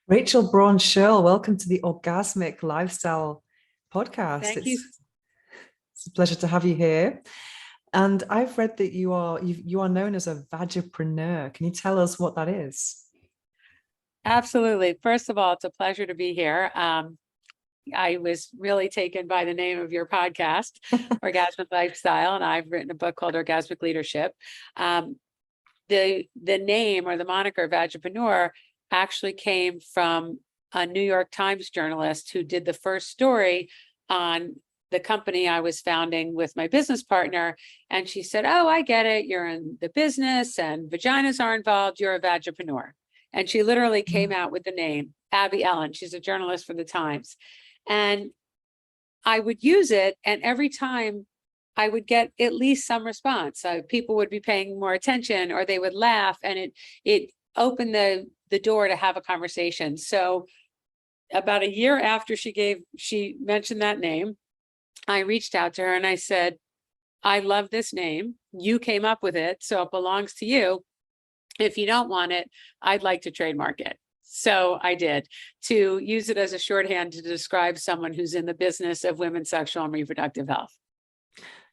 Rachel Braun Scherl, welcome to the Orgasmic Lifestyle podcast. Thank you. It's a pleasure to have you here. And I've read that you are known as a Vagipreneur. Can you tell us what that is? Absolutely. First of all, it's a pleasure to be here. I was really taken by the name of your podcast, Orgasmic Lifestyle, and I've written a book called Orgasmic Leadership. The name or the moniker Vagipreneur actually came from a New York Times journalist who did the first story on the company I was founding with my business partner. And she said, "Oh, I get it. You're in the business and vaginas are involved. You're a Vagipreneur." And she literally came out with the name, Abby Ellen. She's a journalist for the Times. And I would use it, and every time I would get at least some response. People would be paying more attention, or they would laugh, and it opened the door to have a conversation. So about a year after she mentioned that name, I reached out to her and I said, "I love this name. You came up with it, so it belongs to you. If you don't want it, I'd like to trademark it." So I did, to use it as a shorthand to describe someone who's in the business of women's sexual and reproductive health.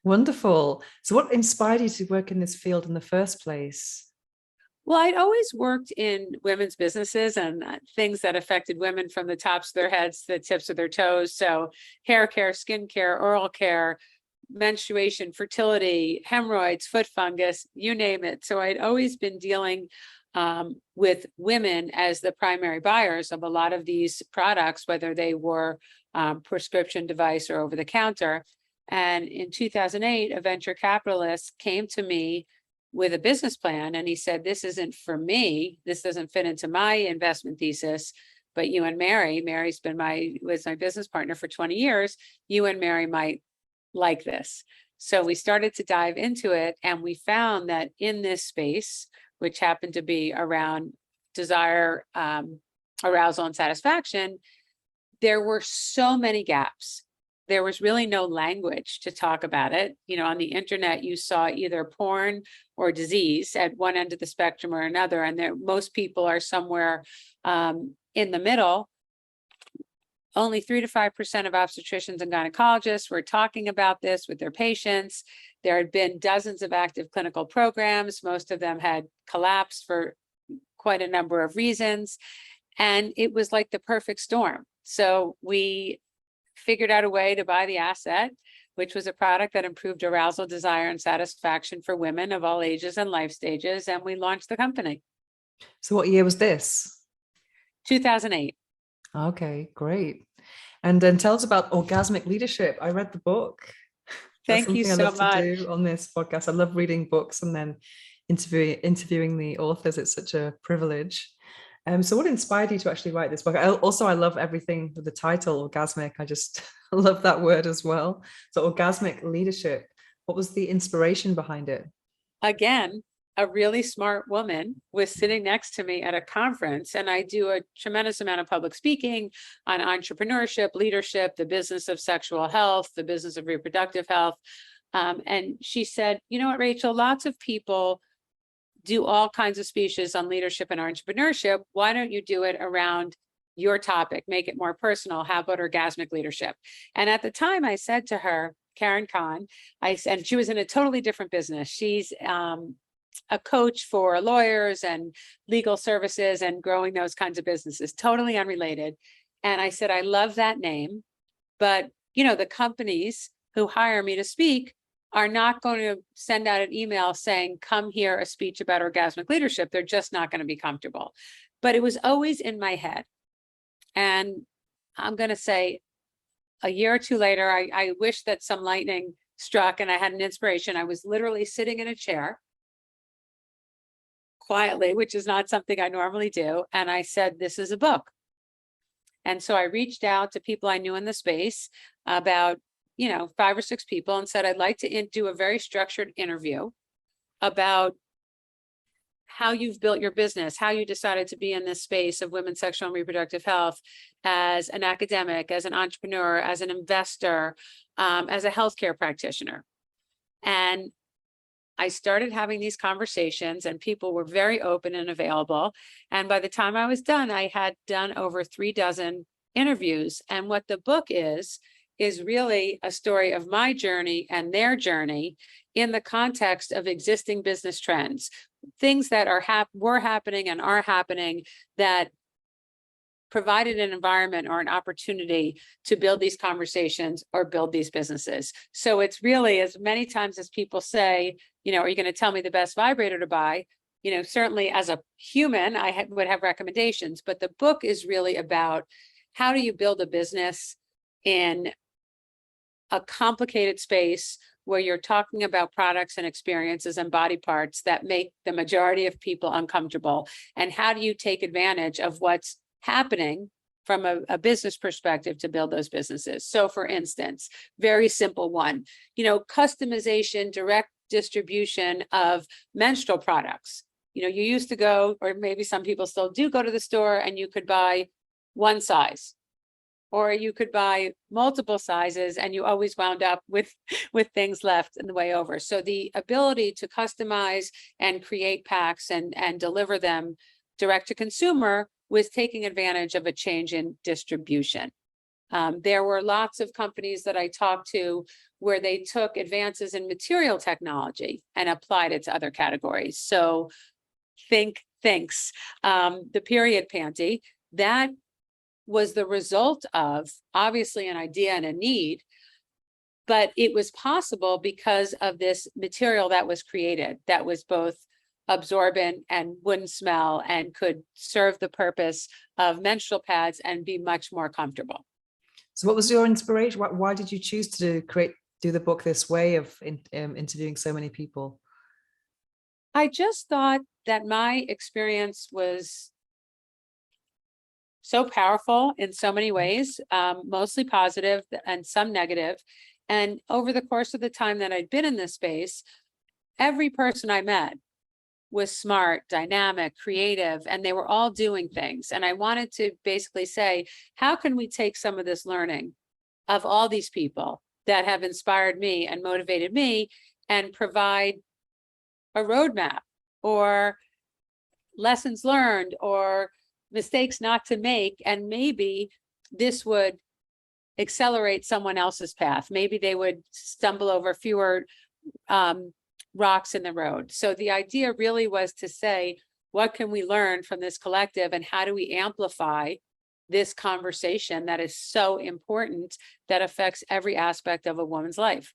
Wonderful. So what inspired you to work in this field in the first place? Well, I'd always worked in women's businesses and things that affected women from the tops of their heads to the tips of their toes. So hair care, skin care, oral care, menstruation, fertility, hemorrhoids, foot fungus, you name it. So I'd always been dealing with women as the primary buyers of a lot of these products, whether they were prescription device or over the counter. And in 2008, a venture capitalist came to me with a business plan, and he said, "This isn't for me. This doesn't fit into my investment thesis. But you and Mary's been was my business partner for 20 years. You and Mary might like this." So we started to dive into it, and we found that in this space, which happened to be around desire, arousal, and satisfaction, there were so many gaps. There was really no language to talk about it. On the internet, you saw either porn or disease at one end of the spectrum or another, and most people are somewhere in the middle. Only 3 to 5% of obstetricians and gynecologists were talking about this with their patients. There had been dozens of active clinical programs. Most of them had collapsed for quite a number of reasons. And it was like the perfect storm. So we figured out a way to buy the asset, which was a product that improved arousal, desire, and satisfaction for women of all ages and life stages. And we launched the company. So what year was this? 2008. Okay, great. And then tell us about Orgasmic Leadership. I read the book. That's Thank you something I so love much. to do on this podcast. I love reading books and then interviewing the authors. It's such a privilege. So what inspired you to actually write this book? I love everything with the title, Orgasmic. I just love that word as well. So Orgasmic Leadership, what was the inspiration behind it? Again, a really smart woman was sitting next to me at a conference, and I do a tremendous amount of public speaking on entrepreneurship, leadership, the business of sexual health, the business of reproductive health. And she said, "You know what, Rachel, lots of people do all kinds of speeches on leadership and entrepreneurship. Why don't you do it around your topic? Make it more personal. How about orgasmic leadership?" And at the time I said to her, Karen Kahn, and she was in a totally different business. She's a coach for lawyers and legal services and growing those kinds of businesses, totally unrelated. And I said, "I love that name, but the companies who hire me to speak are not going to send out an email saying, 'Come hear a speech about orgasmic leadership.' They're just not going to be comfortable." But it was always in my head. And I'm going to say a year or two later, I wish that some lightning struck and I had an inspiration. I was literally sitting in a chair quietly, which is not something I normally do. And I said, "This is a book." And so I reached out to people I knew in the space, about 5 or 6 people, and said, "I'd like to do a very structured interview about how you've built your business, how you decided to be in this space of women's sexual and reproductive health as an academic, as an entrepreneur, as an investor, as a healthcare practitioner." And I started having these conversations and people were very open and available. And by the time I was done, I had done over 3 dozen interviews. And what the book is really a story of my journey and their journey in the context of existing business trends, things that were happening and are happening that provided an environment or an opportunity to build these conversations or build these businesses. So it's really, as many times as people say, are you going to tell me the best vibrator to buy? Certainly as a human, I would have recommendations, but the book is really about how do you build a business in a complicated space where you're talking about products and experiences and body parts that make the majority of people uncomfortable. And how do you take advantage of what's happening from a business perspective to build those businesses? So for instance, very simple one, customization, direct distribution of menstrual products. You used to go, or maybe some people still do go to the store and you could buy one size, or you could buy multiple sizes and you always wound up with things left in the way over. So the ability to customize and create packs and deliver them direct to consumer was taking advantage of a change in distribution. There were lots of companies that I talked to where they took advances in material technology and applied it to other categories. So thinks, the period panty, that was the result of obviously an idea and a need, but it was possible because of this material that was created that was both absorbent and wouldn't smell and could serve the purpose of menstrual pads and be much more comfortable. So what was your inspiration? Why did you choose to do the book this way of interviewing so many people? I just thought that my experience was so powerful in so many ways, mostly positive and some negative. And over the course of the time that I'd been in this space, every person I met was smart, dynamic, creative, and they were all doing things. And I wanted to basically say, how can we take some of this learning of all these people that have inspired me and motivated me and provide a roadmap or lessons learned or mistakes not to make, and maybe this would accelerate someone else's path. Maybe they would stumble over fewer rocks in the road. So the idea really was to say, what can we learn from this collective and how do we amplify this conversation that is so important, that affects every aspect of a woman's life?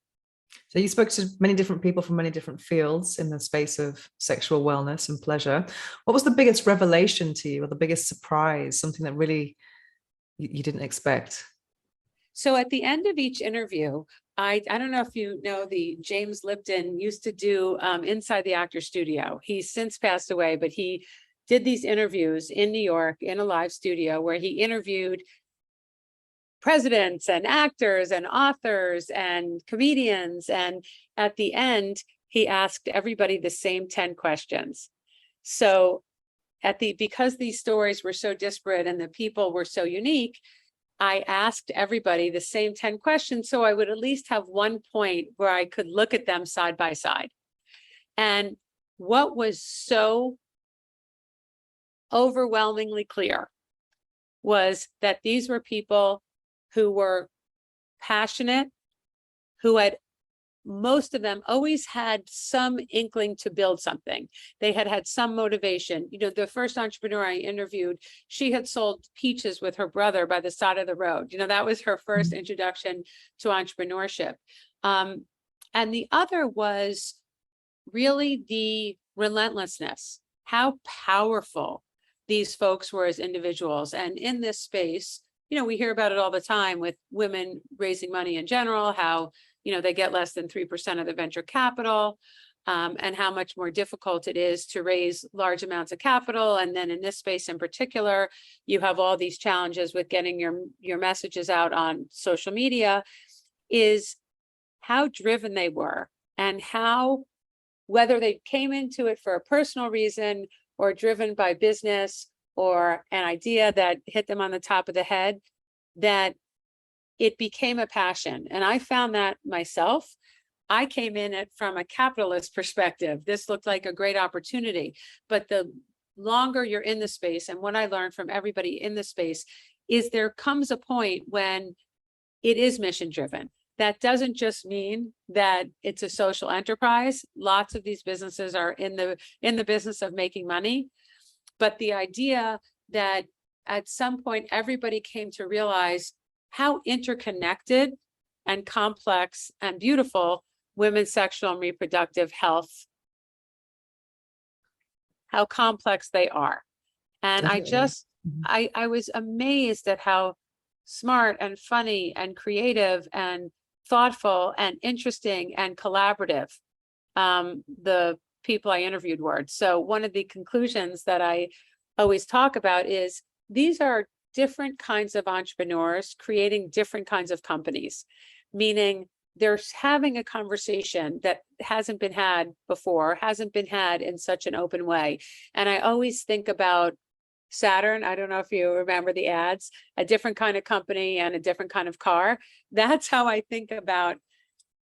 So you spoke to many different people from many different fields in the space of sexual wellness and pleasure. What was the biggest revelation to you, or the biggest surprise, something that really you didn't expect? So at the end of each interview, I don't know if you know, the James Lipton used to do Inside the Actor Studio. He's since passed away, but he did these interviews in New York in a live studio where he interviewed presidents and actors and authors and comedians. And at the end, he asked everybody the same 10 questions. So because these stories were so disparate and the people were so unique, I asked everybody the same 10 questions, so I would at least have one point where I could look at them side by side. And what was so overwhelmingly clear was that these were people who were passionate, who had, most of them always had some inkling to build something. They had some motivation. The first entrepreneur I interviewed, she had sold peaches with her brother by the side of the road. That was her first introduction to entrepreneurship. And the other was really the relentlessness, how powerful these folks were as individuals. And in this space, we hear about it all the time with women raising money in general, how they get less than 3% of the venture capital, and how much more difficult it is to raise large amounts of capital. And then in this space in particular, you have all these challenges with getting your messages out on social media, is how driven they were and how, whether they came into it for a personal reason or driven by business or an idea that hit them on the top of the head, that it became a passion. And I found that myself. I came in it from a capitalist perspective. This looked like a great opportunity, but the longer you're in the space, and what I learned from everybody in the space is there comes a point when it is mission driven. That doesn't just mean that it's a social enterprise. Lots of these businesses are in the business of making money, but the idea that at some point everybody came to realize how interconnected and complex and beautiful women's sexual and reproductive health, how complex they are. And I was amazed at how smart and funny and creative and thoughtful and interesting and collaborative the people I interviewed were. So one of the conclusions that I always talk about is these are different kinds of entrepreneurs creating different kinds of companies, meaning they're having a conversation that hasn't been had before, hasn't been had in such an open way. And I always think about Saturn. I don't know if you remember the ads, a different kind of company and a different kind of car. That's how I think about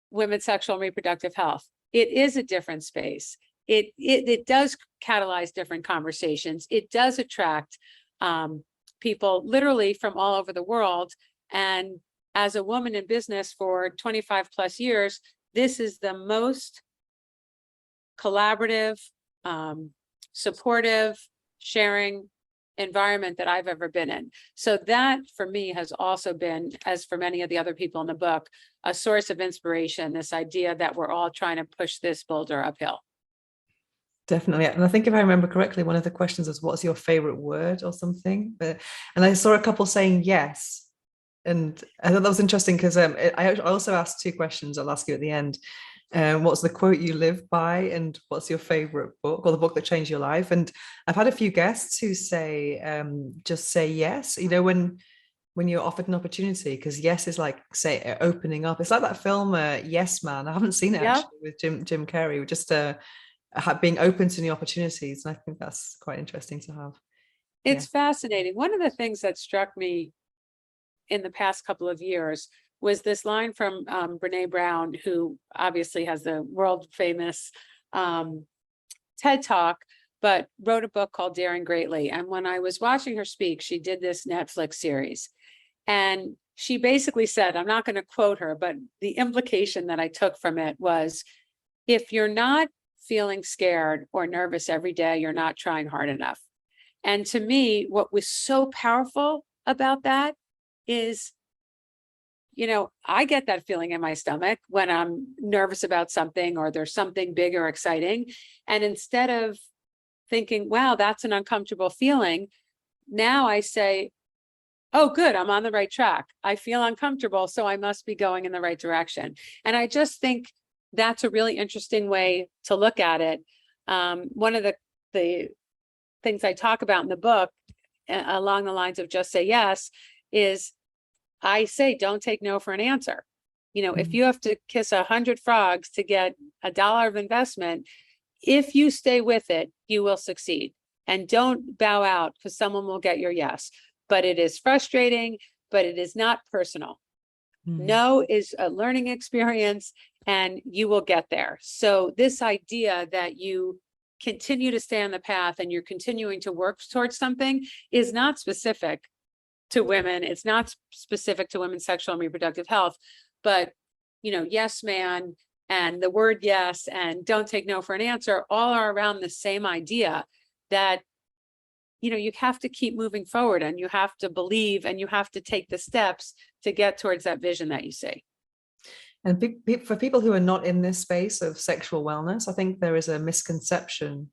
women's sexual and reproductive health. It is a different space. It does catalyze different conversations. It does attract people literally from all over the world. And as a woman in business for 25 plus years, this is the most collaborative, supportive, sharing environment that I've ever been in. So that for me has also been, as for many of the other people in the book, a source of inspiration, this idea that we're all trying to push this boulder uphill. Definitely. And I think if I remember correctly, one of the questions was, what's your favorite word or something? And I saw a couple saying yes. And I thought that was interesting because I also asked two questions I'll ask you at the end. What's the quote you live by, and what's your favorite book or the book that changed your life? And I've had a few guests who say, just say yes, you know, when you're offered an opportunity, because yes is like, say, opening up. It's like that film, Yes Man. I haven't seen it actually with Jim Carrey, just being open to new opportunities. And I think that's quite interesting to have. It's fascinating. One of the things that struck me in the past couple of years was this line from Brene Brown, who obviously has the world famous TED Talk, but wrote a book called Daring Greatly. And when I was watching her speak, she did this Netflix series. And she basically said, I'm not going to quote her, but the implication that I took from it was, if you're not feeling scared or nervous every day, you're not trying hard enough. And to me, what was so powerful about that is, you know, I get that feeling in my stomach when I'm nervous about something or there's something big or exciting. And instead of thinking, wow, that's an uncomfortable feeling, now I say, oh, good, I'm on the right track. I feel uncomfortable, so I must be going in the right direction. And I just think that's a really interesting way to look at it. One of the things I talk about in the book, along the lines of just say yes, is I say, don't take no for an answer. You know, if you have to kiss 100 frogs to get $1 of investment, if you stay with it, you will succeed. And don't bow out because someone will get your yes. But it is frustrating, but it is not personal. No is a learning experience and you will get there. So this idea that you continue to stay on the path and you're continuing to work towards something is not specific to women. It's not specific to women's sexual and reproductive health, but, you know, yes, man, and the word yes, and don't take no for an answer, all are around the same idea that, you know, you have to keep moving forward and you have to believe and you have to take the steps to get towards that vision that you see. And for people who are not in this space of sexual wellness, I think there is a misconception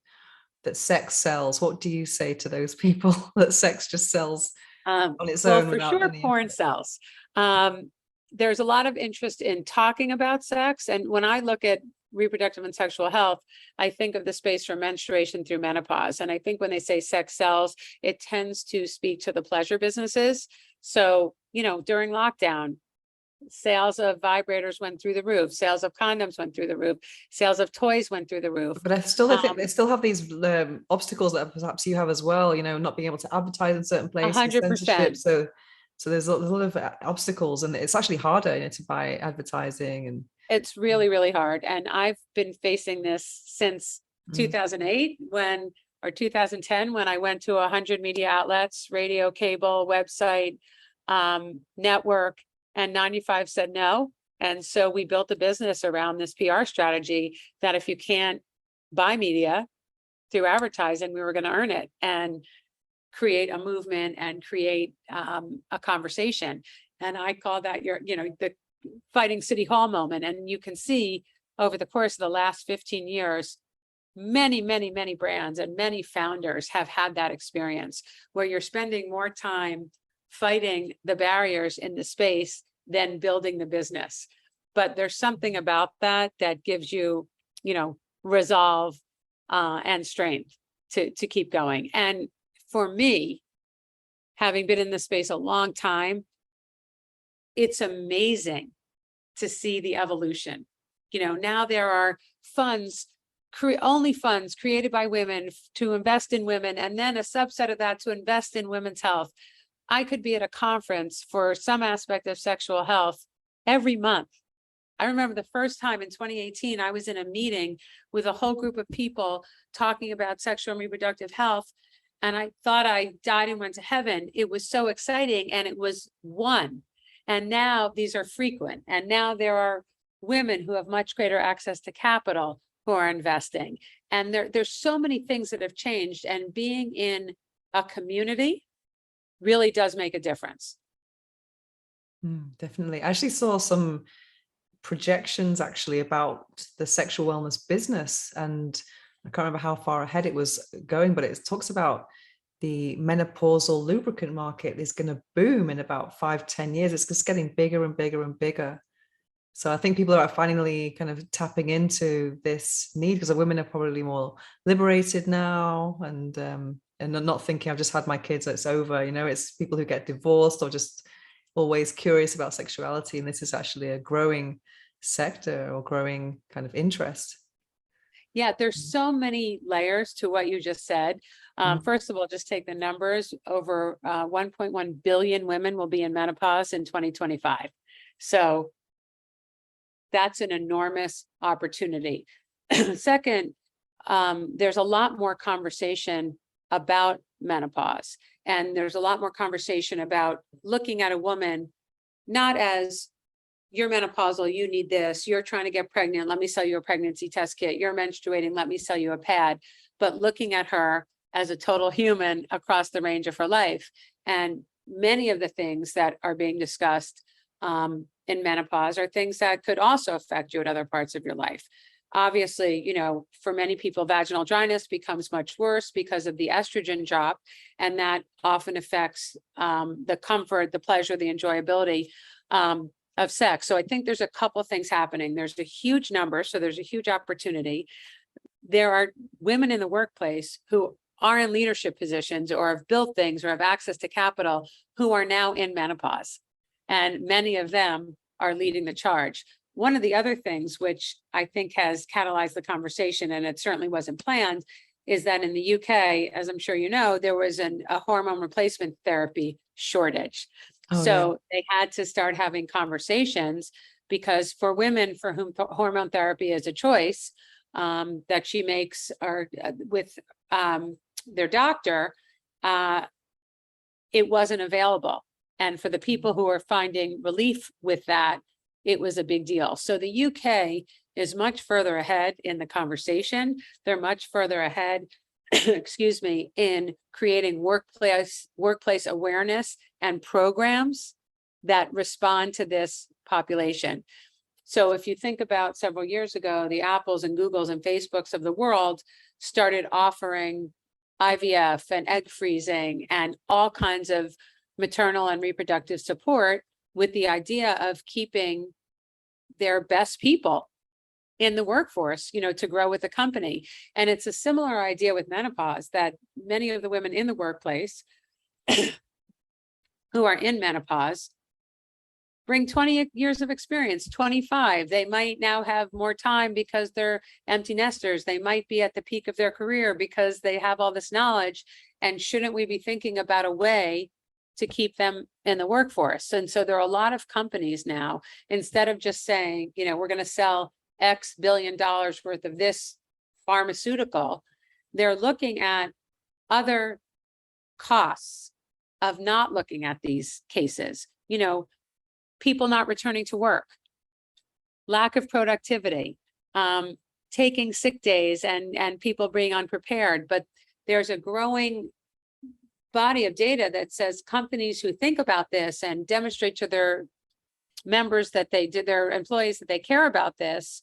that sex sells. What do you say to those people, that sex just sells on its own? Well, for sure, porn sells. There's a lot of interest in talking about sex. And when I look at reproductive and sexual health, I think of the space from menstruation through menopause. And I think when they say sex sells, it tends to speak to the pleasure businesses. So, you know, during lockdown, sales of vibrators went through the roof, sales of condoms went through the roof, sales of toys went through the roof. But I think they still have these obstacles that perhaps you have as well, you know, not being able to advertise in certain places, 100%. So there's a lot of obstacles, and it's actually harder, you know, to buy advertising. And It's really, really hard. And I've been facing this since Mm. 2008 or 2010, when I went to 100 media outlets, radio, cable, website, network, and 95 said no. And so we built a business around this PR strategy that if you can't buy media through advertising, we were going to earn it and create a movement and create a conversation. And I call that the fighting City Hall moment. And you can see over the course of the last 15 years, many, many, many brands and many founders have had that experience where you're spending more time fighting the barriers in the space than building the business. But there's something about that that gives you, resolve and strength to keep going. And for me, having been in this space a long time, it's amazing to see the evolution. Now there are funds, only funds created by women to invest in women, and then a subset of that to invest in women's health. I could be at a conference for some aspect of sexual health every month. I remember the first time in 2018, I was in a meeting with a whole group of people talking about sexual and reproductive health. And I thought I died and went to heaven. It was so exciting. And it was one. And now these are frequent. And now there are women who have much greater access to capital who are investing. And there's so many things that have changed. And being in a community really does make a difference. Definitely. I actually saw some projections actually about the sexual wellness business, and I can't remember how far ahead it was going, but it talks about the menopausal lubricant market is going to boom in about 5-10 years. It's just getting bigger and bigger and bigger. So I think people are finally kind of tapping into this need because the women are probably more liberated now, and not thinking I've just had my kids, it's over. It's people who get divorced or just always curious about sexuality, and this is actually a growing sector or growing kind of interest. Yeah, there's so many layers to what you just said. First of all, just take the numbers. Over 1.1 billion women will be in menopause in 2025. So that's an enormous opportunity. Second, there's a lot more conversation about menopause. And there's a lot more conversation about looking at a woman, not as you're menopausal, you need this, you're trying to get pregnant, let me sell you a pregnancy test kit, you're menstruating, let me sell you a pad, but looking at her as a total human across the range of her life. And many of the things that are being discussed in menopause are things that could also affect you at other parts of your life. Obviously, for many people, vaginal dryness becomes much worse because of the estrogen drop, and that often affects the comfort, the pleasure, the enjoyability of sex. So I think there's a couple of things happening. There's a huge number, so there's a huge opportunity. There are women in the workplace who are in leadership positions or have built things or have access to capital who are now in menopause, and many of them are leading the charge. One of the other things which I think has catalyzed the conversation, and it certainly wasn't planned, is that in the UK, as I'm sure you know, there was a hormone replacement therapy shortage. They had to start having conversations, because for women for whom hormone therapy is a choice that she makes or with their doctor, it wasn't available. And for the people who are finding relief with that, it was a big deal. So the UK is much further ahead in the conversation. They're much further ahead, excuse me, in creating workplace awareness and programs that respond to this population. So if you think about several years ago, the Apples and Googles and Facebooks of the world started offering IVF and egg freezing and all kinds of maternal and reproductive support, with the idea of keeping their best people in the workforce, to grow with the company. And it's a similar idea with menopause, that many of the women in the workplace who are in menopause bring 20 years of experience, 25. They might now have more time because they're empty nesters. They might be at the peak of their career because they have all this knowledge. And shouldn't we be thinking about a way to keep them in the workforce. And so there are a lot of companies now, instead of just saying, you know, we're going to sell X billion dollars worth of this pharmaceutical, they're looking at other costs of not looking at these cases. You know, people not returning to work, lack of productivity, taking sick days and people being unprepared. But there's a growing body of data that says companies who think about this and demonstrate to their members that their employees that they care about this,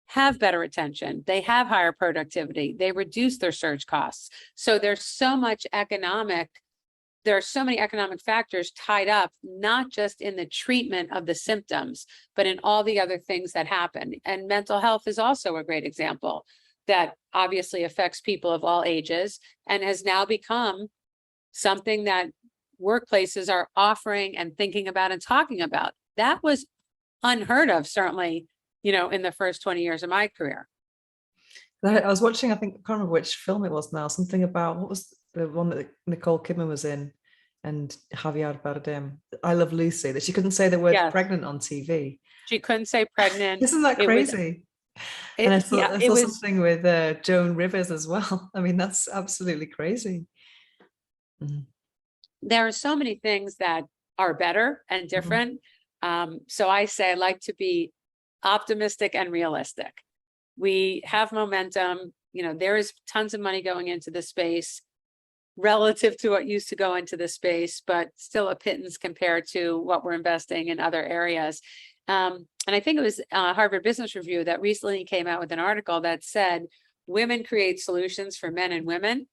have better retention, they have higher productivity, they reduce their surge costs. So there are so many economic factors tied up, not just in the treatment of the symptoms, but in all the other things that happen. And mental health is also a great example that obviously affects people of all ages and has now become something that workplaces are offering and thinking about and talking about. That was unheard of, certainly, you know, in the first 20 years of my career. I was watching, I think, I can't remember which film it was now, something about, what was the one that Nicole Kidman was in and Javier Bardem, I Love Lucy, that she couldn't say the word pregnant on TV. She couldn't say pregnant. Isn't that crazy? And I saw something with Joan Rivers as well. I mean, that's absolutely crazy. There are so many things that are better and different. So I say I like to be optimistic and realistic. We have momentum. You know, there is tons of money going into the space relative to what used to go into the space, but still a pittance compared to what we're investing in other areas. And I think it was Harvard Business Review that recently came out with an article that said women create solutions for men and women,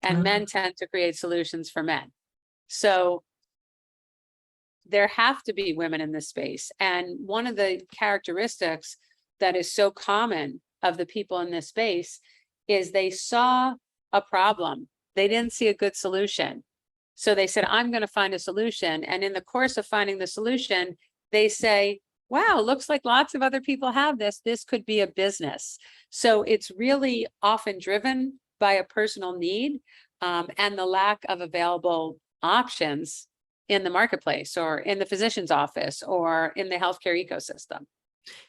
and men tend to create solutions for men. So there have to be women in this space. And one of the characteristics that is so common of the people in this space is they saw a problem. They didn't see a good solution. So they said, I'm going to find a solution. And in the course of finding the solution, they say, wow, looks like lots of other people have this. This could be a business. So it's really often driven by a personal need and the lack of available options in the marketplace or in the physician's office or in the healthcare ecosystem.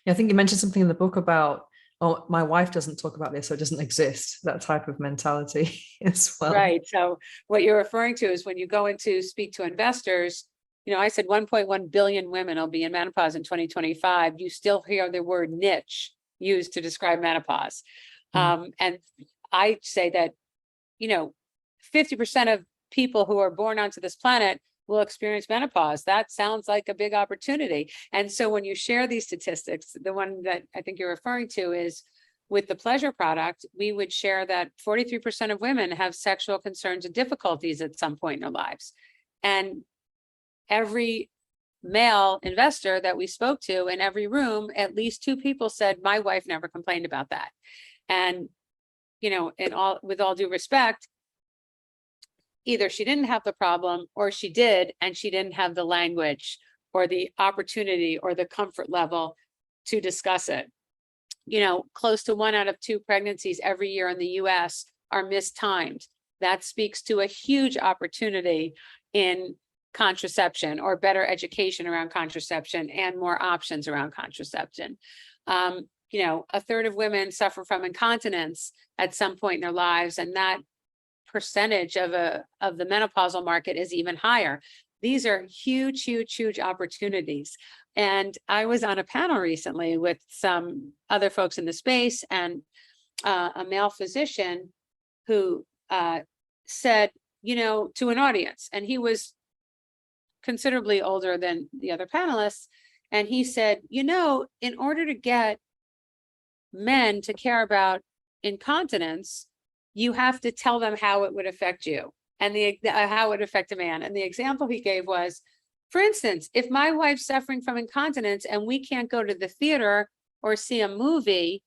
Yeah, I think you mentioned something in the book about, oh, my wife doesn't talk about this, so it doesn't exist, that type of mentality as well. Right. So what you're referring to is when you go in to speak to investors, you know, I said 1.1 billion women will be in menopause in 2025. You still hear the word niche used to describe menopause. And I say that, you know, 50% of people who are born onto this planet will experience menopause. That sounds like a big opportunity. And so when you share these statistics, the one that I think you're referring to is with the pleasure product, we would share that 43% of women have sexual concerns and difficulties at some point in their lives. And every male investor that we spoke to in every room, at least 2 people said, my wife never complained about that. And, you know, with all due respect, either she didn't have the problem or she did, and she didn't have the language or the opportunity or the comfort level to discuss it. You know, close to 1 out of 2 pregnancies every year in the US are mistimed. That speaks to a huge opportunity in contraception or better education around contraception and more options around contraception. You know, 1/3 of women suffer from incontinence at some point in their lives, and that percentage of the menopausal market is even higher. These are huge, huge, huge opportunities. And I was on a panel recently with some other folks in the space and a male physician who said, you know, to an audience, and he was considerably older than the other panelists. And he said, you know, in order to get men to care about incontinence, you have to tell them how it would affect you and how it would affect a man. And the example he gave was, for instance, if my wife's suffering from incontinence and we can't go to the theater or see a movie,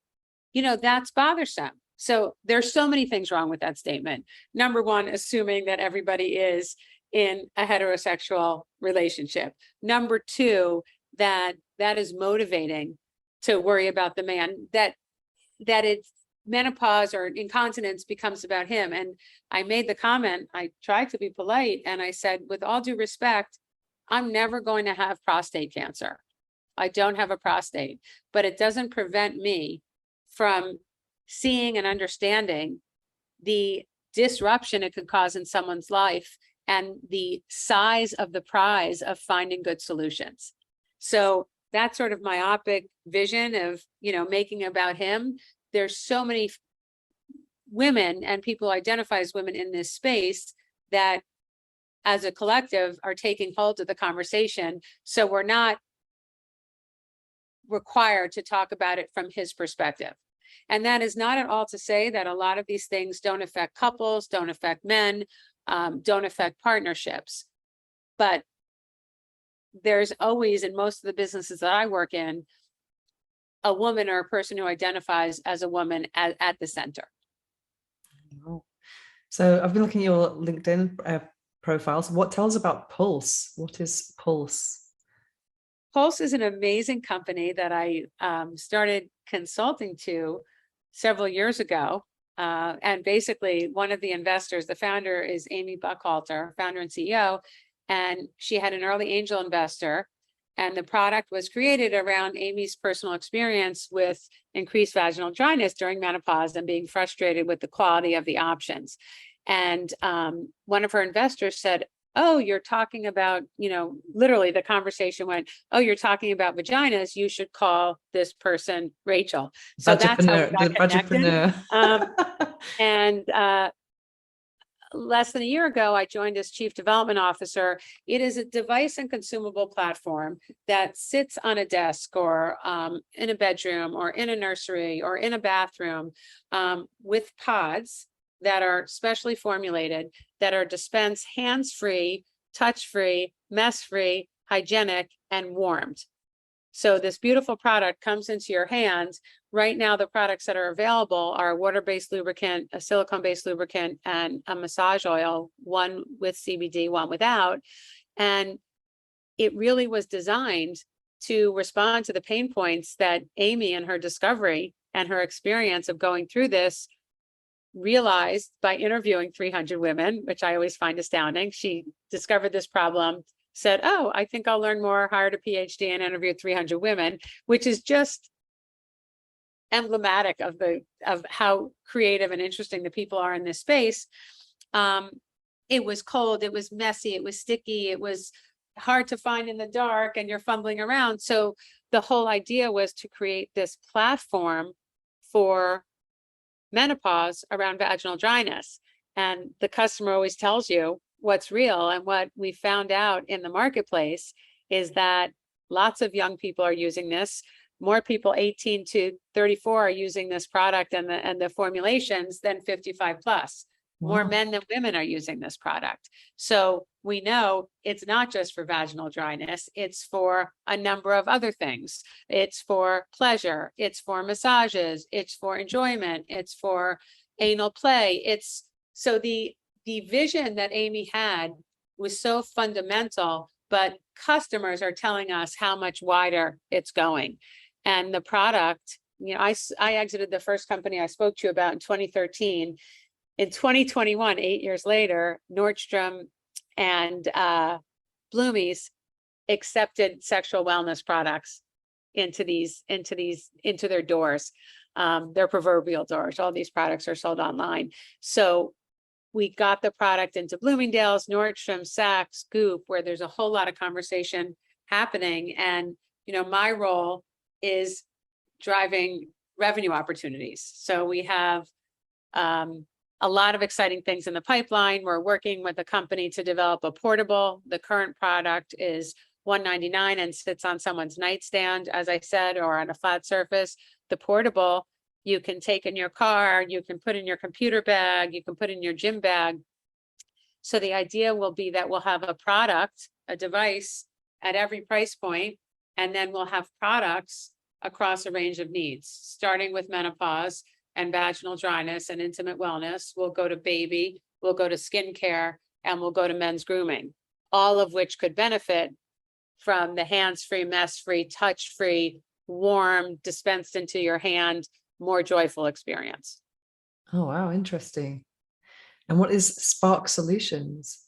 you know, that's bothersome. So there's so many things wrong with that statement. Number one, assuming that everybody is in a heterosexual relationship. Number two, that is motivating to worry about the man, that it's menopause or incontinence becomes about him. And I made the comment, I tried to be polite, and I said, with all due respect, I'm never going to have prostate cancer. I don't have a prostate, but it doesn't prevent me from seeing and understanding the disruption it could cause in someone's life and the size of the prize of finding good solutions. So that's sort of myopic vision of, making about him. There's so many women and people who identify as women in this space that as a collective are taking hold of the conversation. So we're not required to talk about it from his perspective. And that is not at all to say that a lot of these things don't affect couples, don't affect men, don't affect partnerships. But there's always, in most of the businesses that I work in, a woman or a person who identifies as a woman at the center. So I've been looking at your LinkedIn profiles. What tells about Pulse? What is Pulse? Pulse is an amazing company that I started consulting to several years ago. And basically, one of the investors, the founder, is Amy Buckhalter, founder and CEO. And she had an early angel investor. And the product was created around Amy's personal experience with increased vaginal dryness during menopause and being frustrated with the quality of the options. And one of her investors said, oh, you're talking about, literally the conversation went, oh, you're talking about vaginas, you should call this person Rachel. So that's how we got connected. And less than a year ago, I joined as Chief Development Officer. It is a device and consumable platform that sits on a desk or in a bedroom or in a nursery or in a bathroom with pods that are specially formulated, that are dispensed hands-free, touch-free, mess-free, hygienic, and warmed. So this beautiful product comes into your hands. Right now, the products that are available are a water-based lubricant, a silicone-based lubricant, and a massage oil, one with CBD, one without. And it really was designed to respond to the pain points that Amy and her discovery and her experience of going through this realized by interviewing 300 women, which I always find astounding. She discovered this problem, said, oh, I think I'll learn more, hired a PhD and interviewed 300 women, which is just emblematic of how creative and interesting the people are in this space. It was cold, it was messy, it was sticky, it was hard to find in the dark, and you're fumbling around. So the whole idea was to create this platform for menopause around vaginal dryness. And the customer always tells you what's real. And what we found out in the marketplace is that lots of young people are using this. More people 18 to 34 are using this product and the formulations than 55 plus. More men than women are using this product. So we know it's not just for vaginal dryness, it's for a number of other things. It's for pleasure, it's for massages, it's for enjoyment, it's for anal play. It's so the vision that Amy had was so fundamental, but customers are telling us how much wider it's going. And the product, I exited the first company I spoke to you about in 2013. In 2021, 8 years later, Nordstrom and Bloomies accepted sexual wellness products into their doors, their proverbial doors. All these products are sold online. So we got the product into Bloomingdale's, Nordstrom, Saks, Goop, where there's a whole lot of conversation happening. And, my role is driving revenue opportunities. So we have a lot of exciting things in the pipeline. We're working with a company to develop a portable. The current product is $199 and sits on someone's nightstand, as I said, or on a flat surface. The portable, you can take in your car, you can put in your computer bag, you can put in your gym bag. So the idea will be that we'll have a product, a device at every price point, and then we'll have products across a range of needs, starting with menopause and vaginal dryness and intimate wellness. We'll go to baby, we'll go to skincare, and we'll go to men's grooming, all of which could benefit from the hands-free, mess-free, touch-free, warm, dispensed into your hand, more joyful experience. Oh, wow. Interesting. And what is Spark Solutions?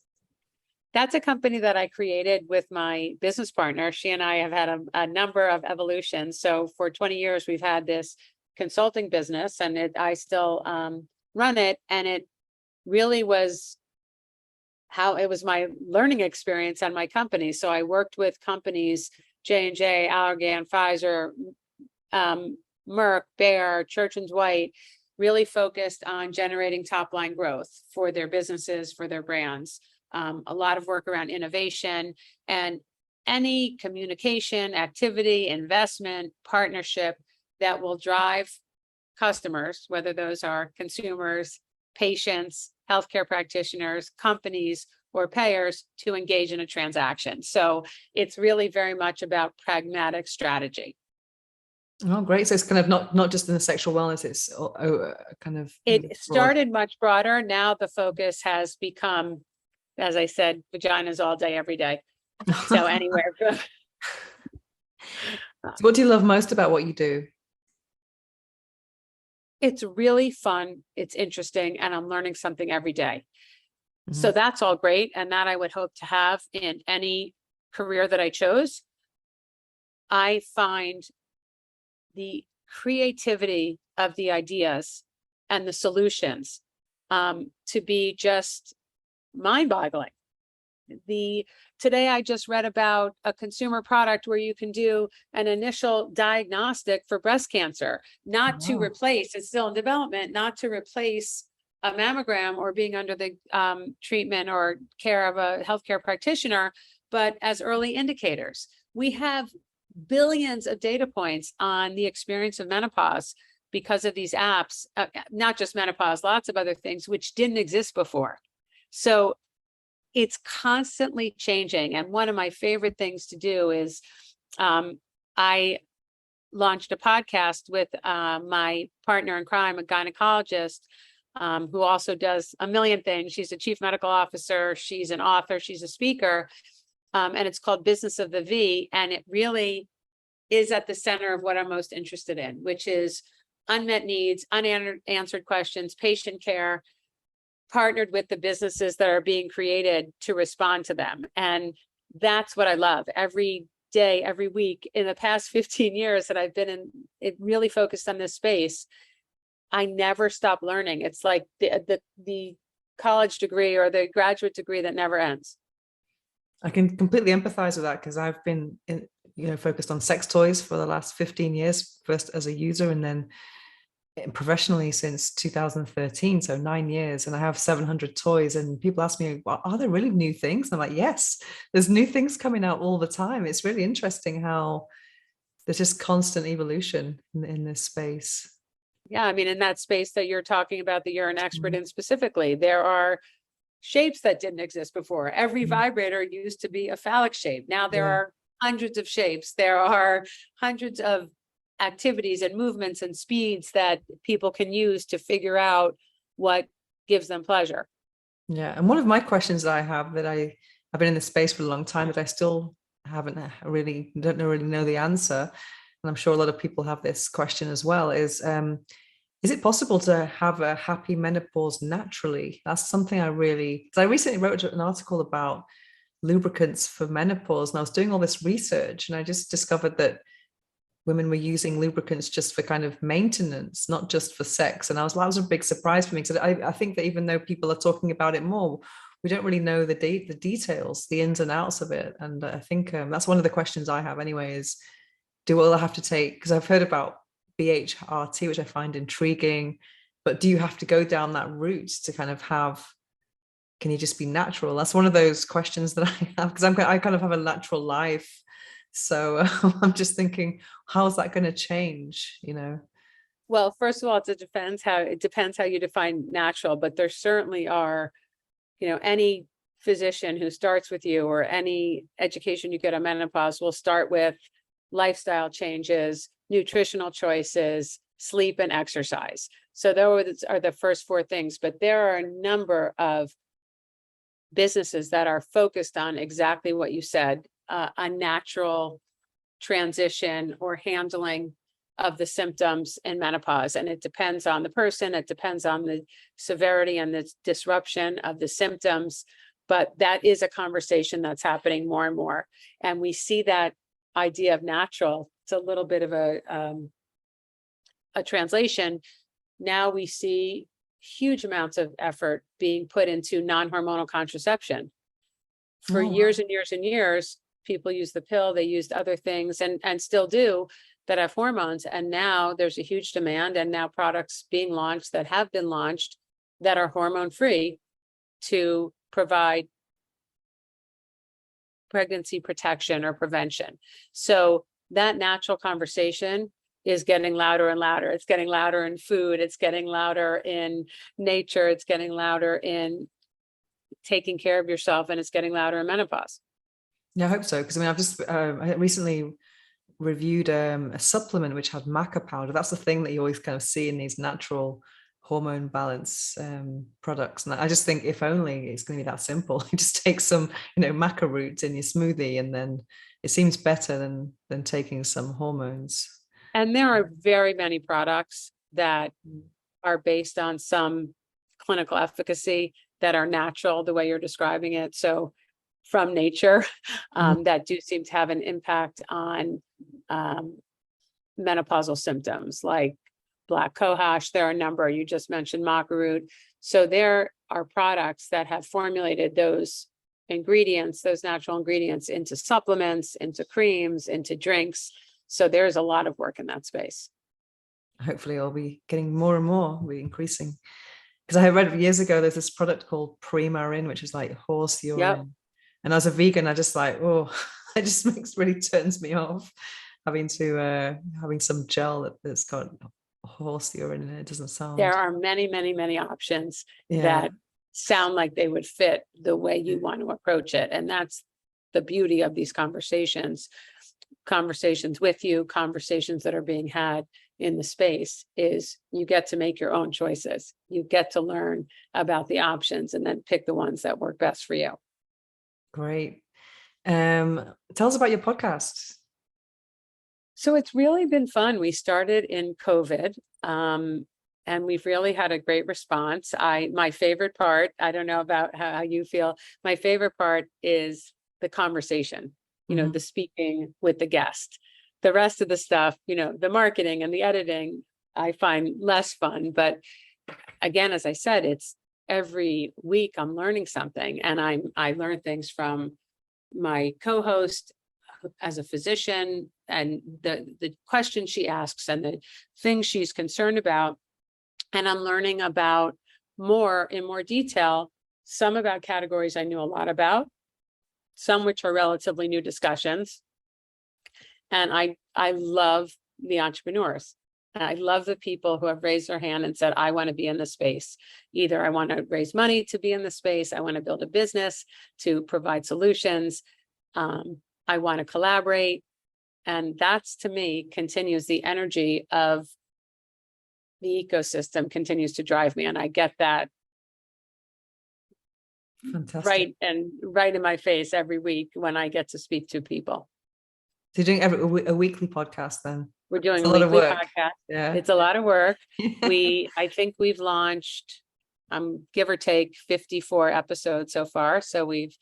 That's a company that I created with my business partner. She and I have had a number of evolutions. So for 20 years, we've had this consulting business, and I still run it. And it really was how it was my learning experience on my company. So I worked with companies, J&J, Allergan, Pfizer, Merck, Bayer, Church and Dwight, really focused on generating top line growth for their businesses, for their brands. A lot of work around innovation and any communication, activity, investment, partnership that will drive customers, whether those are consumers, patients, healthcare practitioners, companies, or payers, to engage in a transaction. So it's really very much about pragmatic strategy. Oh, great. So it's kind of not just in the sexual wellness, it's kind of It started much broader. Now the focus has become, as I said, vaginas all day, every day. So anywhere. So what do you love most about what you do? It's really fun. It's interesting. And I'm learning something every day. Mm-hmm. So that's all great. And that I would hope to have in any career that I chose. I find the creativity of the ideas and the solutions to be just mind-boggling. Today I just read about a consumer product where you can do an initial diagnostic for breast cancer, not to replace, it's still in development, not to replace a mammogram or being under the treatment or care of a healthcare practitioner, but as early indicators. We have billions of data points on the experience of menopause because of these apps, not just menopause, lots of other things which didn't exist before. So it's constantly changing. And one of my favorite things to do is I launched a podcast with my partner in crime, a gynecologist, who also does a million things. She's a chief medical officer. She's an author. She's a speaker. And it's called Business of the V. And it really is at the center of what I'm most interested in, which is unmet needs, unanswered questions, patient care, partnered with the businesses that are being created to respond to them. And that's what I love. Every day, every week, in the past 15 years that I've been in it, really focused on this space, I never stop learning. It's like the college degree or the graduate degree that never ends. I can completely empathize with that because I've been focused on sex toys for the last 15 years, first as a user and then professionally since 2013, so 9 years, and I have 700 toys. And people ask me, well, are there really new things? And I'm like, yes, there's new things coming out all the time. It's really interesting how there's just constant evolution in this space. Yeah, I mean, in that space that you're talking about, that you're an expert in specifically, there are shapes that didn't exist before. Every vibrator used to be a phallic shape. Now there are hundreds of shapes. There are hundreds of activities and movements and speeds that people can use to figure out what gives them pleasure. Yeah. And one of my questions that I have, that I've been in this space for a long time, that I still don't really know the answer, and I'm sure a lot of people have this question as well, is it possible to have a happy menopause naturally? That's something I recently wrote an article about lubricants for menopause, and I was doing all this research, and I just discovered that women were using lubricants just for kind of maintenance, not just for sex. And that was a big surprise for me, because I think that even though people are talking about it more, we don't really know the details, the ins and outs of it. And I think that's one of the questions I have anyway, is do I have to take, because I've heard about BHRT, which I find intriguing, but do you have to go down that route to kind of can you just be natural? That's one of those questions that I have, because I kind of have a natural life. So I'm just thinking, how is that going to change, Well, first of all, it depends how you define natural, but there certainly are, any physician who starts with you, or any education you get on menopause, will start with lifestyle changes, nutritional choices, sleep, and exercise. So those are the first four things, but there are a number of businesses that are focused on exactly what you said, a natural transition or handling of the symptoms in menopause. And it depends on the person, it depends on the severity and the disruption of the symptoms. But that is a conversation that's happening more and more. And we see that idea of natural, it's a little bit of a translation. Now we see huge amounts of effort being put into non-hormonal contraception. For years and years and years, people used the pill, they used other things and still do that have hormones. And now there's a huge demand, and now products being launched that have been launched that are hormone free to provide pregnancy protection or prevention. So that natural conversation is getting louder and louder. It's getting louder in food. It's getting louder in nature. It's getting louder in taking care of yourself, and it's getting louder in menopause. Yeah, I hope so. Because I mean, I've just I recently reviewed a supplement which had maca powder. That's the thing that you always kind of see in these natural hormone balance products. And I just think if only it's going to be that simple. You just take some, maca root in your smoothie, and then it seems better than taking some hormones. And there are very many products that are based on some clinical efficacy that are natural, the way you're describing it. So from nature, that do seem to have an impact on menopausal symptoms like black cohosh. There are a number, you just mentioned maca root. So there are products that have formulated those ingredients, those natural ingredients, into supplements, into creams, into drinks. So there's a lot of work in that space. Hopefully I'll be getting more and more, will be increasing. Because I read years ago, there's this product called Premarin, which is like horse urine. Yep. And as a vegan, I just like, it just really turns me off having some gel that's got horse urine in it. It doesn't sound. There are many, many, many options that sound like they would fit the way you want to approach it. And that's the beauty of these conversations with you, conversations that are being had in the space, is you get to make your own choices. You get to learn about the options and then pick the ones that work best for you. Great. Tell us about your podcast. So it's really been fun. We started in COVID, and we've really had a great response. My favorite part, I don't know about how you feel, my favorite part is the conversation, the speaking with the guest. The rest of the stuff, the marketing and the editing, I find less fun. But again, as I said, it's every week I'm learning something, and I learn things from my co-host as a physician, and the questions she asks and the things she's concerned about. And I'm learning about in more detail, some about categories I knew a lot about, some which are relatively new discussions. And I love the entrepreneurs. And I love the people who have raised their hand and said, I want to be in the space. Either I want to raise money to be in the space, I want to build a business to provide solutions, I want to collaborate. And that's, to me, continues the energy of the ecosystem, continues to drive me. And I get that Fantastic. right in my face every week when I get to speak to people. So you're doing a weekly podcast then? We're doing a weekly podcast. Yeah. It's a lot of work. I think we've launched, give or take, 54 episodes so far. So we've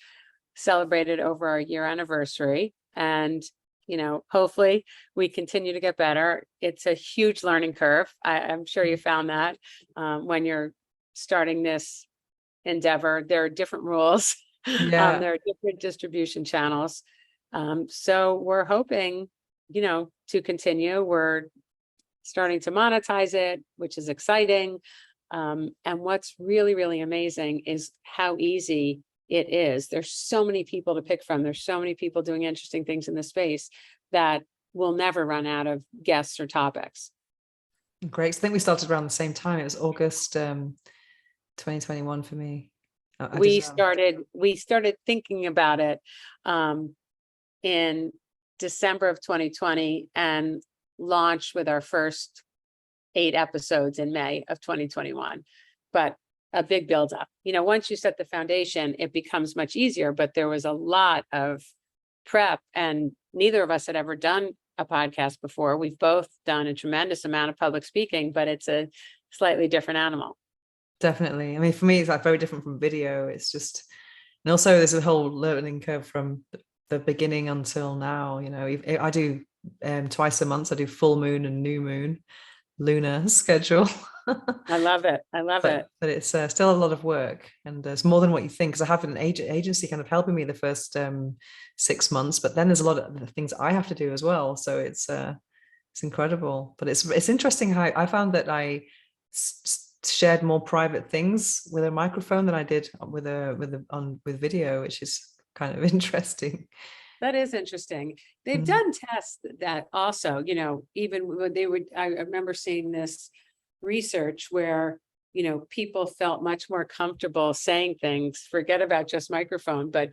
celebrated over our year anniversary, and hopefully we continue to get better. It's a huge learning curve. I'm sure you found that when you're starting this endeavor, there are different rules. Yeah. There are different distribution channels. So we're hoping, to continue. We're starting to monetize it, which is exciting. And what's really, really amazing is how easy it is. There's so many people to pick from. There's so many people doing interesting things in the space that we'll never run out of guests or topics. Great. So I think we started around the same time. It was August 2021 for me. We started thinking about it in December of 2020 and launched with our first 8 episodes in May of 2021. But a big buildup. Once you set the foundation, it becomes much easier. But there was a lot of prep, and neither of us had ever done a a podcast before. We've both done a tremendous amount of public speaking, but it's a slightly different animal. Definitely. I mean, for me, it's like very different from video. It's just, and also there's a whole learning curve from the beginning until now. You know, I do twice a month. I do full moon and new moon lunar schedule. I love it. I love it. But it's still a lot of work, and it's more than what you think. Because I have an agency kind of helping me the first 6 months, but then there's a lot of things I have to do as well. So it's incredible. But it's interesting how I found that I shared more private things with a microphone than I did with video, which is kind of interesting. That is interesting. They've done tests that also, you know, even when they would, I remember seeing this research where, you know, people felt much more comfortable saying things, forget about just microphone, but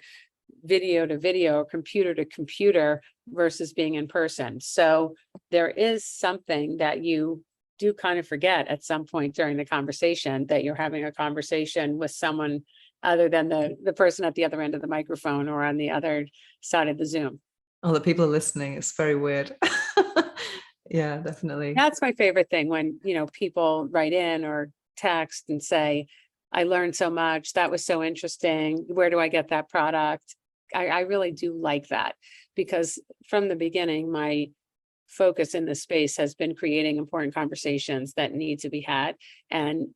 video to video, computer to computer versus being in person. So there is something that you do kind of forget at some point during the conversation, that you're having a conversation with someone other than the person at the other end of the microphone or on the other side of the Zoom. Oh, that people are listening. It's very weird. Yeah, definitely. That's my favorite thing, when, you know, people write in or text and say, I learned so much. That was so interesting. Where do I get that product? I really do like that, because from the beginning, my focus in this space has been creating important conversations that need to be had. And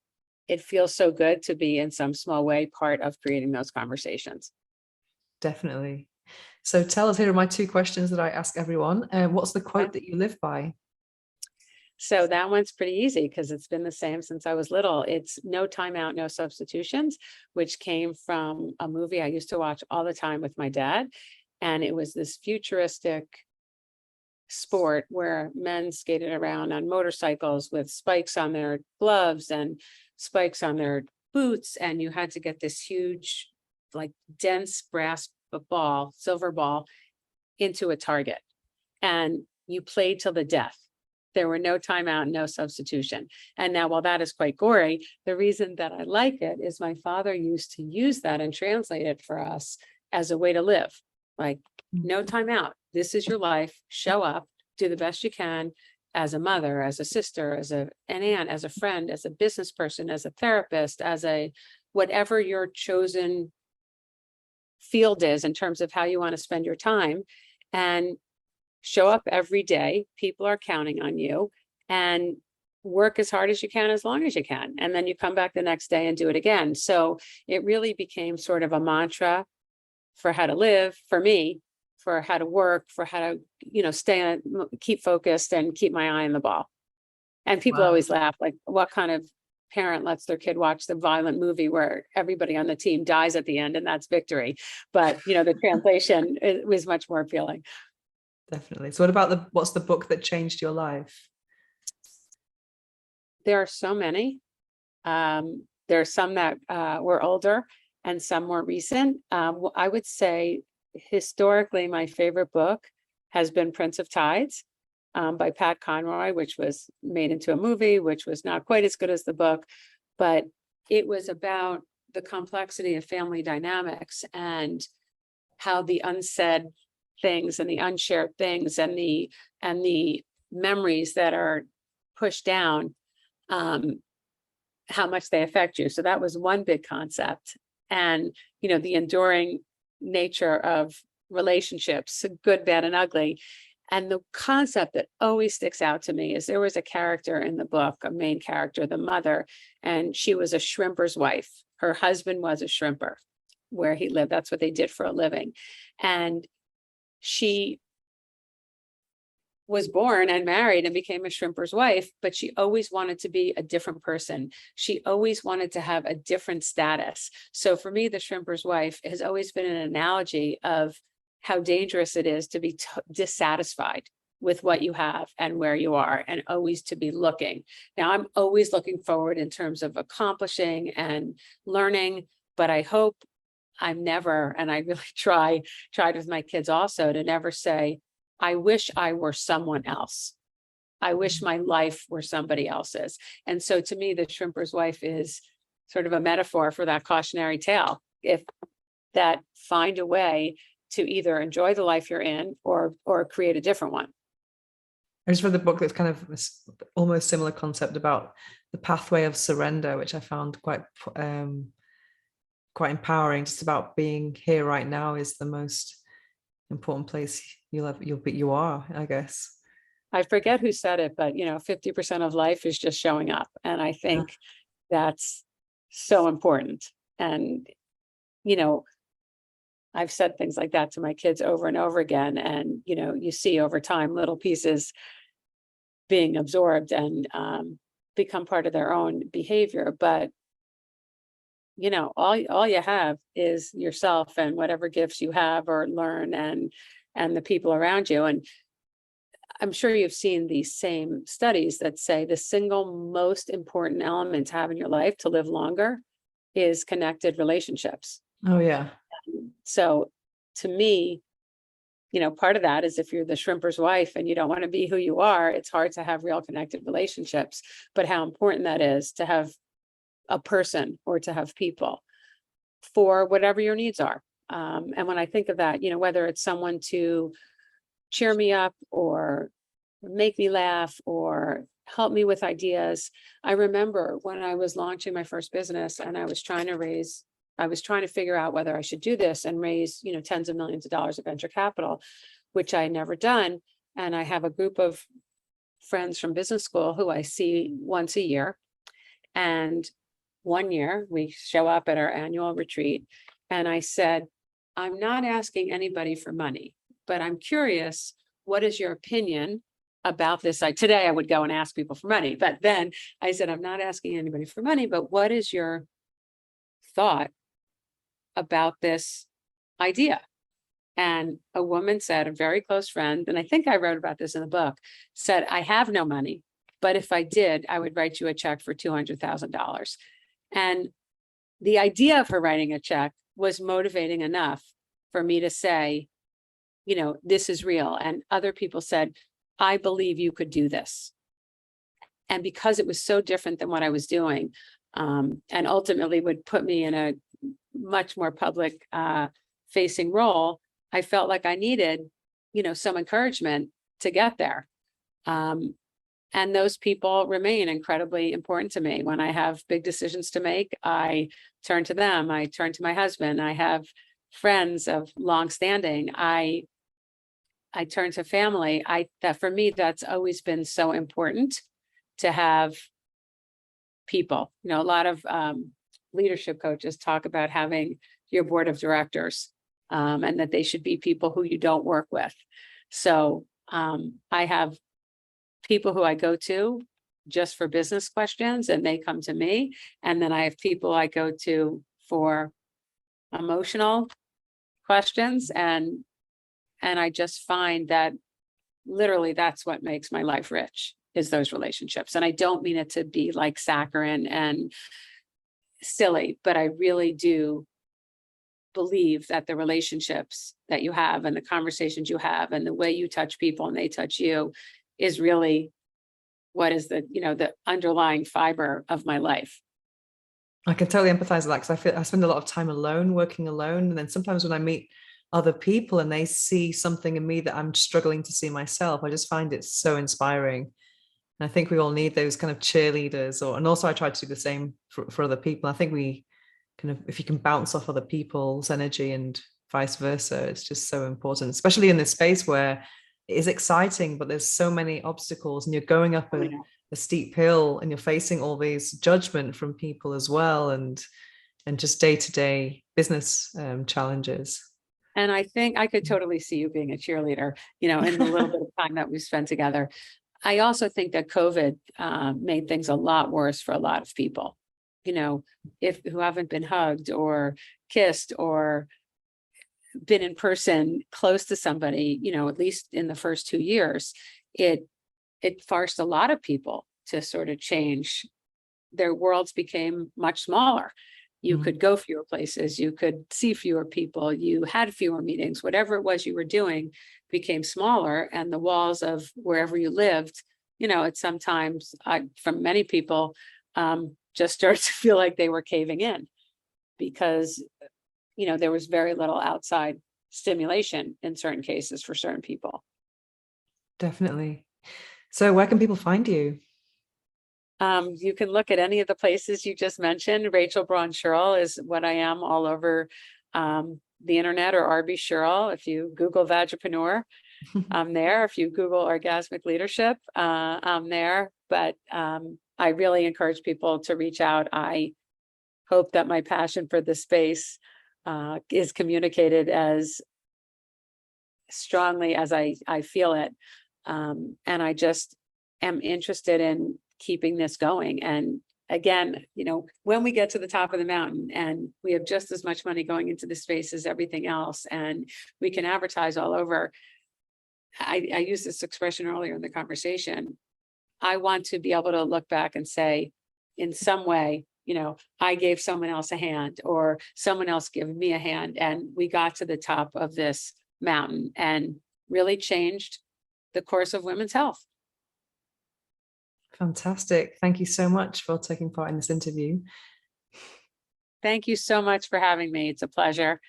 it feels so good to be in some small way part of creating those conversations. Definitely. So tell us, here are my two questions that I ask everyone. What's the quote that you live by? So that one's pretty easy because it's been the same since I was little. It's no timeout, no substitutions, which came from a movie I used to watch all the time with my dad. And it was this futuristic sport where men skated around on motorcycles with spikes on their gloves and spikes on their boots. And you had to get this huge, like dense brass ball, silver ball, into a target. And you played till the death. There were no timeout, no substitution. And now, while that is quite gory, the reason that I like it is my father used to use that and translate it for us as a way to live. Like, no timeout. This is your life. Show up, do the best you can as a mother, as a sister, as an aunt, as a friend, as a business person, as a therapist, as a whatever your chosen field is in terms of how you want to spend your time, and show up every day. People are counting on you, and work as hard as you can, as long as you can. And then you come back the next day and do it again. So it really became sort of a mantra for how to live, for me, for how to work, for how to, you know, keep focused and keep my eye on the ball. And people always laugh, like, what kind of parent lets their kid watch the violent movie where everybody on the team dies at the end and that's victory? But, you know, the translation was much more appealing. Definitely. So what about what's the book that changed your life? There are so many. There are some that were older and some more recent. I would say historically, my favorite book has been Prince of Tides by Pat Conroy, which was made into a movie, which was not quite as good as the book, but it was about the complexity of family dynamics and how the unsaid things and the unshared things and the memories that are pushed down, how much they affect you. So that was one big concept. And, you know, the enduring nature of relationships, good, bad, and ugly. And the concept that always sticks out to me is there was a character in the book, a main character, the mother, and she was a shrimper's wife. Her husband was a shrimper where he lived. That's what they did for a living. And she was born and married and became a shrimper's wife, but she always wanted to be a different person. She always wanted to have a different status. So for me, the shrimper's wife has always been an analogy of how dangerous it is to be dissatisfied with what you have and where you are, and always to be looking. Now, I'm always looking forward in terms of accomplishing and learning, but I hope I'm never, and I really tried with my kids also, to never say, I wish I were someone else. I wish my life were somebody else's. And so to me, the shrimper's wife is sort of a metaphor for that cautionary tale. If that, find a way to either enjoy the life you're in or create a different one. I just read the book that's kind of almost similar concept about the pathway of surrender, which I found quite empowering. Just about being here right now is the most important place you are, I guess. I forget who said it, but 50% of life is just showing up. And I Yeah. think that's so important. And, you know, I've said things like that to my kids over and over again. And, you see over time little pieces being absorbed and become part of their own behavior. But, all you have is yourself and whatever gifts you have or learn and the people around you. And I'm sure you've seen these same studies that say the single most important element to have in your life to live longer is connected relationships. Oh yeah. So to me, part of that is if you're the shrimper's wife and you don't want to be who you are, it's hard to have real connected relationships. But how important that is to have a person or to have people for whatever your needs are. And when I think of that, whether it's someone to cheer me up or make me laugh or help me with ideas. I remember when I was launching my first business and I was trying to figure out whether I should do this and raise, tens of millions of dollars of venture capital, which I had never done. And I have a group of friends from business school who I see once a year. And one year we show up at our annual retreat and I said, I'm not asking anybody for money, but I'm curious, what is your opinion about this? Today I would go and ask people for money, but then I said, I'm not asking anybody for money, but what is your thought about this idea? And a woman said, a very close friend, and I think I wrote about this in the book, said, I have no money, but if I did, I would write you a check for $200,000. And the idea of her writing a check was motivating enough for me to say, this is real. And other people said, I believe you could do this. And because it was so different than what I was doing, and ultimately would put me in a much more public facing role, I felt like I needed, some encouragement to get there. And those people remain incredibly important to me. When I have big decisions to make, I turn to them. I turn to my husband. I have friends of longstanding. I turn to family. That for me, that's always been so important to have people. A lot of leadership coaches talk about having your board of directors, and that they should be people who you don't work with. So I have people who I go to just for business questions and they come to me. And then I have people I go to for emotional questions. And I just find that literally that's what makes my life rich, is those relationships. And I don't mean it to be like saccharine and silly, but I really do believe that the relationships that you have and the conversations you have and the way you touch people and they touch you is really what is the underlying fiber of my life. I can totally empathize with that because I spend a lot of time alone, working alone. And then sometimes when I meet other people and they see something in me that I'm struggling to see myself, I just find it so inspiring. And I think we all need those kind of cheerleaders, and also I try to do the same for other people. I think we kind of, if you can bounce off other people's energy and vice versa, it's just so important, especially in this space where it is exciting, but there's so many obstacles and you're going up a steep hill and you're facing all these judgment from people as well, and just day-to-day business challenges. And I think I could totally see you being a cheerleader, in the little bit of time that we've spent together. I also think that COVID made things a lot worse for a lot of people, who haven't been hugged or kissed or been in person close to somebody, at least in the first 2 years. It forced a lot of people to sort of change. Their worlds became much smaller. You could go fewer places, you could see fewer people, you had fewer meetings, whatever it was you were doing became smaller, and the walls of wherever you lived, it sometimes, from many people, just started to feel like they were caving in because, there was very little outside stimulation in certain cases for certain people. Definitely. So where can people find you? You can look at any of the places you just mentioned. Rachel Braun Scherl is what I am all over the internet, or RB Scherl. If you Google Vagipreneur, I'm there. If you Google orgasmic leadership, I'm there. But I really encourage people to reach out. I hope that my passion for the space is communicated as strongly as I feel it. And I just am interested in keeping this going. And again, when we get to the top of the mountain and we have just as much money going into the space as everything else, and we can advertise all over. I used this expression earlier in the conversation. I want to be able to look back and say, in some way, I gave someone else a hand, or someone else gave me a hand, and we got to the top of this mountain and really changed the course of women's health. Fantastic. Thank you so much for taking part in this interview. Thank you so much for having me. It's a pleasure.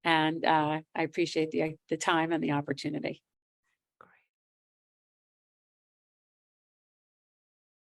And I appreciate the time and the opportunity.